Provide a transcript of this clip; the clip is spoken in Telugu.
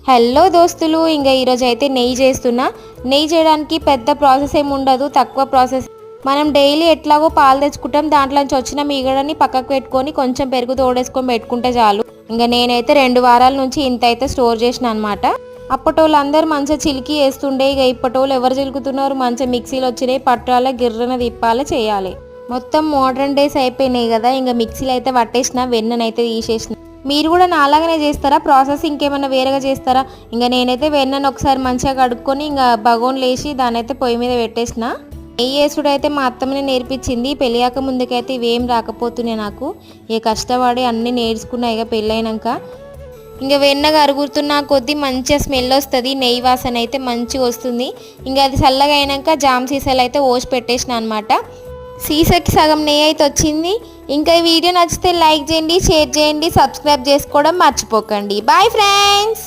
హలో దోస్తులు, ఇంకా ఈరోజు అయితే నెయ్యి చేస్తున్నా. నెయ్యి చేయడానికి పెద్ద ప్రాసెస్ ఏమి ఉండదు, తక్కువ ప్రాసెస్. మనం డైలీ ఎట్లాగో పాలు తెచ్చుకుంటాం, దాంట్లోంచి వచ్చిన మీగడని పక్కకు పెట్టుకొని కొంచెం పెరుగు తోడేసుకొని పెట్టుకుంటే చాలు. ఇంకా నేనైతే 2 వారాల నుంచి ఇంత అయితే స్టోర్ చేసిన అనమాట. అప్పటోళ్ళు అందరూ మంచిగా చిలికి వేస్తుండే, ఇక ఇప్పటోళ్ళు ఎవరు చిలుకుతున్నారు, మంచిగా మిక్సీలు వచ్చినాయి, పట్టాల గిర్రన తిప్పాలి చేయాలి. మొత్తం మోడర్న్ డేస్ అయిపోయినాయి కదా, ఇంకా మిక్సీలు అయితే పట్టేసిన, వెన్ననైతే తీసేసిన. మీరు కూడా నాలాగానే చేస్తారా? ప్రాసెస్ ఇంకేమైనా వేరేగా చేస్తారా? ఇంకా నేనైతే వెన్నను ఒకసారి మంచిగా కడుక్కొని ఇంకా బగోన్లు వేసి దాని అయితే పొయ్యి మీద పెట్టేసిన. నెయ్యి వేసుడు అయితే మా అత్తమ్మనే నేర్పించింది. పెళ్ళాక ముందుకైతే ఇవేం రాకపోతున్నాయి నాకు. ఇక కష్టపడి అన్నీ నేర్చుకున్నా ఇక పెళ్ళైనాక. ఇంకా వెన్న కరుగుతున్న కొద్దీ మంచిగా స్మెల్ వస్తుంది, నెయ్యి వాసన అయితే మంచిగా వస్తుంది. ఇంకా అది చల్లగా అయినాక జామ్ సీసాలు అయితే ఓసి పెట్టేసిన అనమాట. సీసాకి సగం నెయ్యి అయితే వచ్చింది. ఇంకా ఈ వీడియో నచ్చితే లైక్ చేయండి, షేర్ చేయండి, సబ్స్క్రైబ్ చేసుకోవడం మర్చిపోకండి. Bye friends.